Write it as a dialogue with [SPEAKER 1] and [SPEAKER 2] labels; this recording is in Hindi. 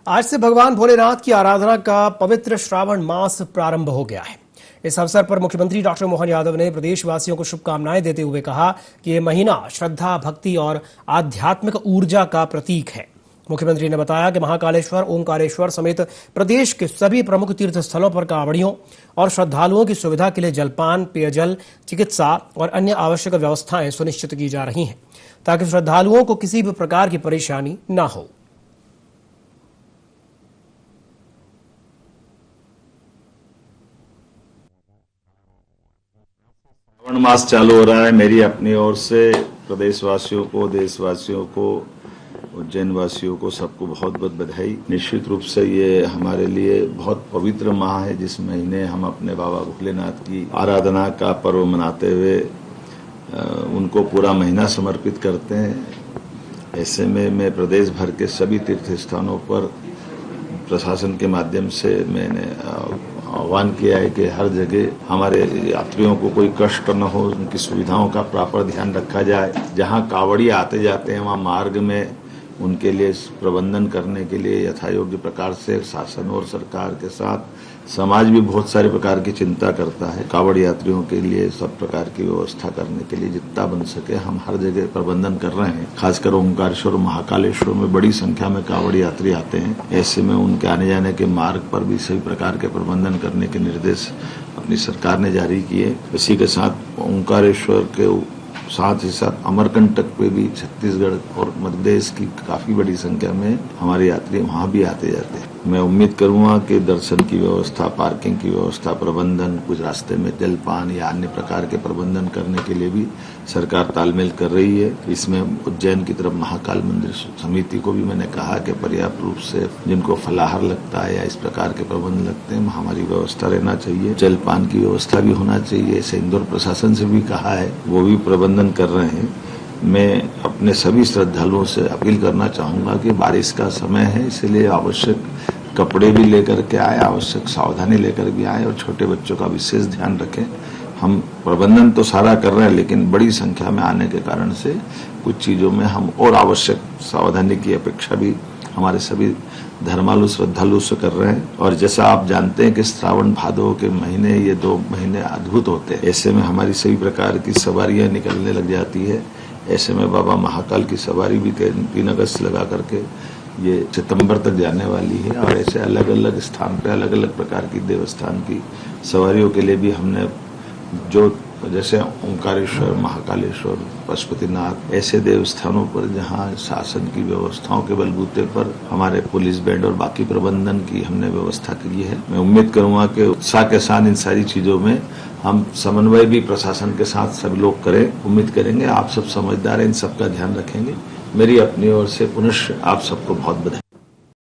[SPEAKER 1] आज से भगवान भोलेनाथ की आराधना का पवित्र श्रावण मास प्रारंभ हो गया है। इस अवसर पर मुख्यमंत्री डॉक्टर मोहन यादव ने प्रदेशवासियों को शुभकामनाएं देते हुए कहा कि ये महीना श्रद्धा, भक्ति और आध्यात्मिक ऊर्जा का प्रतीक है। मुख्यमंत्री ने बताया कि महाकालेश्वर, ओंकारेश्वर समेत प्रदेश के सभी प्रमुख तीर्थ स्थलों पर कांवड़ियों और श्रद्धालुओं की सुविधा के लिए जलपान, पेयजल, चिकित्सा और अन्य आवश्यक व्यवस्थाएं सुनिश्चित की जा रही हैं ताकि श्रद्धालुओं को किसी भी प्रकार की परेशानी न हो।
[SPEAKER 2] श्रावण मास चालू हो रहा है। मेरी अपनी ओर से प्रदेशवासियों को, देशवासियों को, उज्जैन वासियों को सबको बहुत बहुत बधाई। निश्चित रूप से ये हमारे लिए बहुत पवित्र माह है, जिस महीने हम अपने बाबा भोलेनाथ की आराधना का पर्व मनाते हुए उनको पूरा महीना समर्पित करते हैं। ऐसे में मैं प्रदेश भर के सभी तीर्थ स्थानों पर प्रशासन के माध्यम से मैंने आह्वान किया है कि हर जगह हमारे यात्रियों को कोई कष्ट न हो, उनकी सुविधाओं का प्रॉपर ध्यान रखा जाए। जहां कांवड़ी आते जाते हैं वहां मार्ग में उनके लिए प्रबंधन करने के लिए यथायोग्य प्रकार से शासन और सरकार के साथ समाज भी बहुत सारे प्रकार की चिंता करता है। कांवड़ यात्रियों के लिए सब प्रकार की व्यवस्था करने के लिए जितना बन सके हम हर जगह प्रबंधन कर रहे हैं। खासकर ओंकारेश्वर और महाकालेश्वर में बड़ी संख्या में कांवड़ यात्री आते हैं। ऐसे में उनके आने जाने के मार्ग पर भी सभी प्रकार के प्रबंधन करने के निर्देश अपनी सरकार ने जारी किए। इसी के साथ ओंकारेश्वर के साथ ही साथ अमरकंटक पे भी छत्तीसगढ़ और मध्य प्रदेश की काफी बड़ी संख्या में हमारे यात्री वहां भी आते जाते हैं। मैं उम्मीद करूंगा कि दर्शन की व्यवस्था, पार्किंग की व्यवस्था, प्रबंधन, कुछ रास्ते में जलपान या अन्य प्रकार के प्रबंधन करने के लिए भी सरकार तालमेल कर रही है। इसमें उज्जैन की तरफ महाकाल मंदिर समिति को भी मैंने कहा कि पर्याप्त रूप से जिनको फलाहार लगता है या इस प्रकार के प्रबंध लगते हैं हमारी व्यवस्था रहना चाहिए। जलपान की व्यवस्था भी होना चाहिए। ऐसे इंदौर प्रशासन से भी कहा है, वो भी प्रबंधन कर रहे हैं। मैं अपने सभी श्रद्धालुओं से अपील करना चाहूंगा कि बारिश का समय है, इसलिए आवश्यक कपड़े भी लेकर के आए, आवश्यक सावधानी लेकर भी आए और छोटे बच्चों का विशेष ध्यान रखें। हम प्रबंधन तो सारा कर रहे हैं, लेकिन बड़ी संख्या में आने के कारण से कुछ चीजों में हम और आवश्यक सावधानी की अपेक्षा भी हमारे सभी धर्मालु श्रद्धालु से कर रहे हैं। और जैसा आप जानते हैं कि श्रावण भादो के महीने, ये 2 महीने अद्भुत होते हैं। ऐसे में हमारी सभी प्रकार की सवारियां निकलने लग जाती है। ऐसे में बाबा महाकाल की सवारी भी 3 अगस्त लगा करके ये सितंबर तक जाने वाली है। और ऐसे अलग अलग स्थान पे अलग अलग प्रकार की देवस्थान की सवारियों के लिए भी हमने जो जैसे ओंकारेश्वर, महाकालेश्वर, पशुपतिनाथ, ऐसे देवस्थानों पर जहां शासन की व्यवस्थाओं के बलबूते पर हमारे पुलिस बैंड और बाकी प्रबंधन की हमने व्यवस्था की है। मैं उम्मीद करूंगा कि उत्साह के साथ इन सारी चीजों में हम समन्वय भी प्रशासन के साथ सभी लोग करें। उम्मीद करेंगे आप सब समझदार हैं, इन सबका ध्यान रखेंगे। मेरी अपनी ओर से पुनः आप सबको बहुत बधाई।